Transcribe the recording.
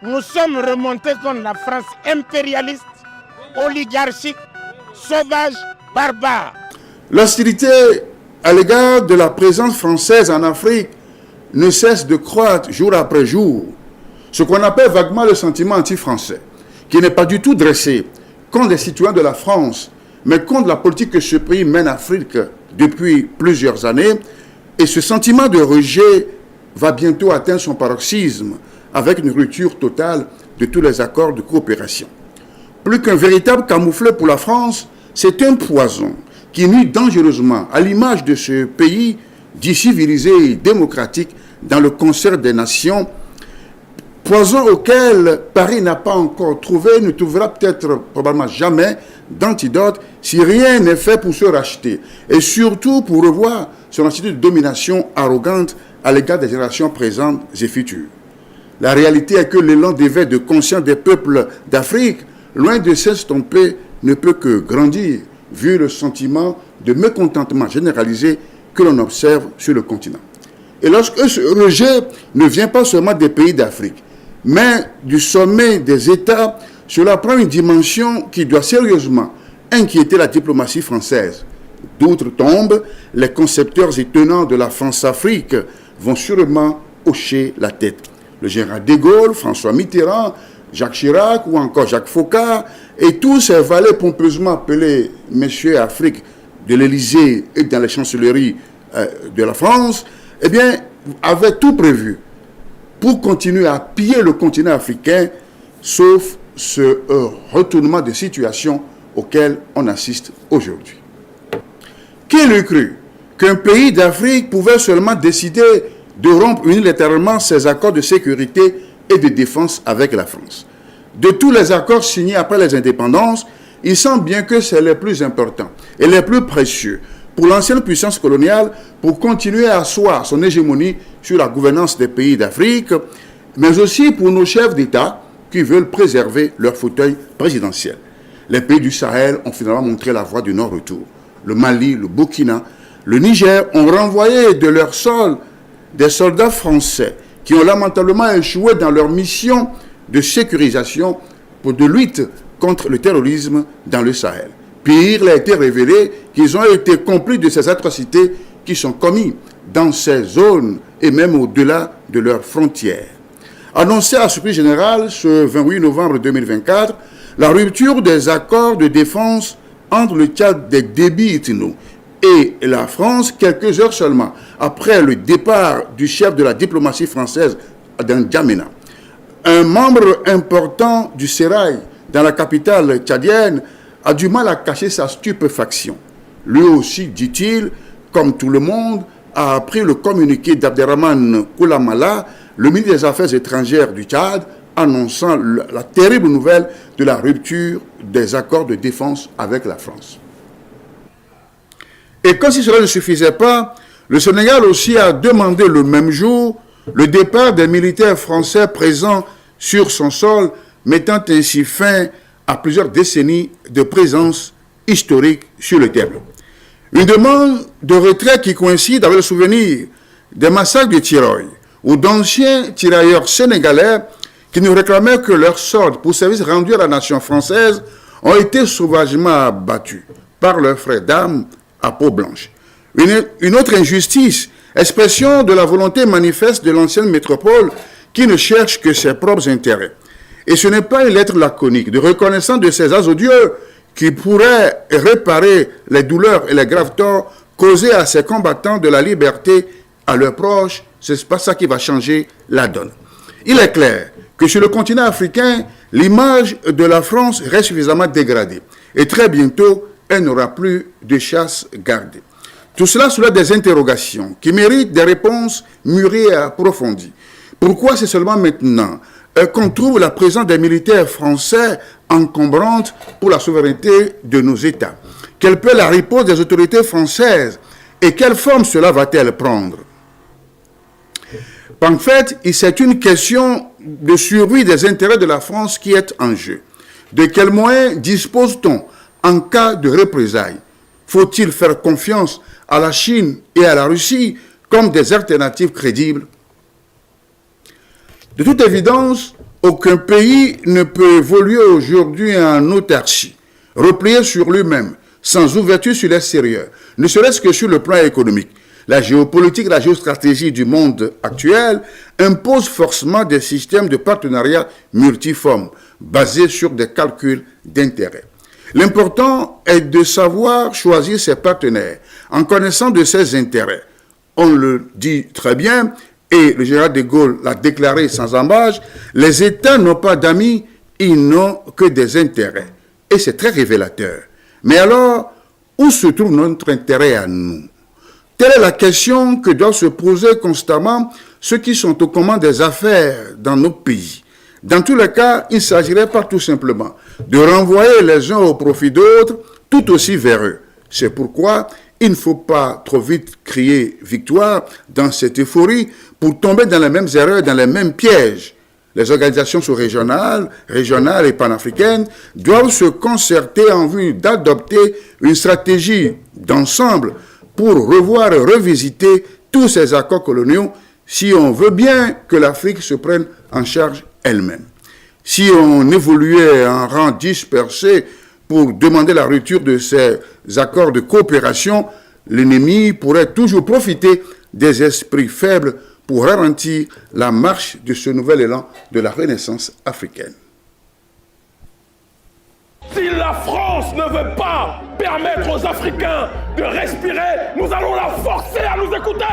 nous sommes remontés contre la France impérialiste, oligarchique, sauvage, barbare. L'hostilité à l'égard de la présence française en Afrique ne cesse de croître jour après jour. Ce qu'on appelle vaguement le sentiment anti-français, qui n'est pas du tout dressé contre les citoyens de la France, mais contre la politique que ce pays mène en Afrique depuis plusieurs années. Et ce sentiment de rejet va bientôt atteindre son paroxysme avec une rupture totale de tous les accords de coopération. Plus qu'un véritable camouflet pour la France, c'est un poison qui nuit dangereusement à l'image de ce pays dit civilisé et démocratique dans le concert des nations, poison auquel Paris n'a pas encore trouvé, ne trouvera peut-être probablement jamais d'antidote si rien n'est fait pour se racheter et surtout pour revoir son attitude de domination arrogante à l'égard des générations présentes et futures. La réalité est que l'élan d'éveil de conscience des peuples d'Afrique, loin de s'estomper, ne peut que grandir, vu le sentiment de mécontentement généralisé que l'on observe sur le continent. Et lorsque ce rejet ne vient pas seulement des pays d'Afrique, mais du sommet des États, cela prend une dimension qui doit sérieusement inquiéter la diplomatie française. D'outre-tombe, les concepteurs et tenants de la France-Afrique vont sûrement hocher la tête. Le général de Gaulle, François Mitterrand, Jacques Chirac ou encore Jacques Foccart et tous ces valets pompeusement appelés Messieurs Afrique de l'Élysée et dans les chancelleries de la France, eh bien, avaient tout prévu pour continuer à piller le continent africain, sauf ce retournement de situation auquel on assiste aujourd'hui. Qui l'eût cru qu'un pays d'Afrique pouvait seulement décider de rompre unilatéralement ses accords de sécurité et de défense avec la France? De tous les accords signés après les indépendances, il semble bien que c'est les plus importants et les plus précieux pour l'ancienne puissance coloniale pour continuer à asseoir son hégémonie sur la gouvernance des pays d'Afrique, mais aussi pour nos chefs d'État qui veulent préserver leur fauteuil présidentiel. Les pays du Sahel ont finalement montré la voie du non-retour. Le Mali, le Burkina, le Niger ont renvoyé de leur sol des soldats français qui ont lamentablement échoué dans leur mission de sécurisation pour de lutte contre le terrorisme dans le Sahel. Pire, il a été révélé qu'ils ont été complices de ces atrocités qui sont commises dans ces zones et même au-delà de leurs frontières. Annoncé à surprise générale ce 28 novembre 2024, la rupture des accords de défense entre le Tchad des Déby Itno et la France, quelques heures seulement après le départ du chef de la diplomatie française dans N'Djamena. Un membre important du Sérail, dans la capitale tchadienne, a du mal à cacher sa stupéfaction. Lui aussi, dit-il, comme tout le monde, a appris le communiqué d'Abderrahmane Koulamala, le ministre des Affaires étrangères du Tchad, annonçant la terrible nouvelle de la rupture des accords de défense avec la France. Et comme si cela ne suffisait pas, le Sénégal aussi a demandé le même jour le départ des militaires français présents sur son sol, mettant ainsi fin à plusieurs décennies de présence historique sur le terrain. Une demande de retrait qui coïncide avec le souvenir des massacres de Tiroy, où d'anciens tirailleurs sénégalais qui ne réclamaient que leur sort pour service rendu à la nation française ont été sauvagement abattus par leurs frères d'armes à peau blanche. Une autre injustice, expression de la volonté manifeste de l'ancienne métropole qui ne cherche que ses propres intérêts. Et ce n'est pas une lettre laconique de reconnaissance de ces actes odieux qui pourrait réparer les douleurs et les graves torts causés à ces combattants de la liberté à leurs proches. Ce n'est pas ça qui va changer la donne. Il est clair que sur le continent africain, l'image de la France reste suffisamment dégradée. Et très bientôt, elle n'aura plus de chasse gardée. Tout cela soulève des interrogations qui méritent des réponses mûries et approfondies. Pourquoi c'est seulement maintenant qu'on trouve la présence des militaires français encombrante pour la souveraineté de nos États? Quelle peut être la réponse des autorités françaises et quelle forme cela va-t-elle prendre? En fait, c'est une question de survie des intérêts de la France qui est en jeu. De quels moyens dispose-t-on en cas de représailles? Faut-il faire confiance à la Chine et à la Russie comme des alternatives crédibles? De toute évidence, Aucun pays ne peut évoluer aujourd'hui en autarcie, replié sur lui-même, sans ouverture sur l'extérieur, ne serait-ce que sur le plan économique. La géopolitique, la géostratégie du monde actuel impose forcément des systèmes de partenariat multiformes, basés sur des calculs d'intérêt. L'important est de savoir choisir ses partenaires en connaissant de ses intérêts. On le dit très bien, et le général de Gaulle l'a déclaré sans ambages, les États n'ont pas d'amis, ils n'ont que des intérêts. Et c'est très révélateur. Mais alors, où se trouve notre intérêt à nous? Telle est la question que doivent se poser constamment ceux qui sont aux commandes des affaires dans nos pays. Dans tous les cas, il ne s'agirait pas tout simplement de renvoyer les uns au profit d'autres, tout aussi vers eux. C'est pourquoi il ne faut pas trop vite crier victoire dans cette euphorie pour tomber dans les mêmes erreurs, dans les mêmes pièges. Les organisations sous-régionales, régionales et panafricaines doivent se concerter en vue d'adopter une stratégie d'ensemble pour revoir et revisiter tous ces accords coloniaux si on veut bien que l'Afrique se prenne en charge elle-même. Si on évoluait en rang dispersé pour demander la rupture de ces accords de coopération, l'ennemi pourrait toujours profiter des esprits faibles pour ralentir la marche de ce nouvel élan de la Renaissance africaine. Si la France ne veut pas permettre aux Africains de respirer, nous allons la forcer à nous écouter.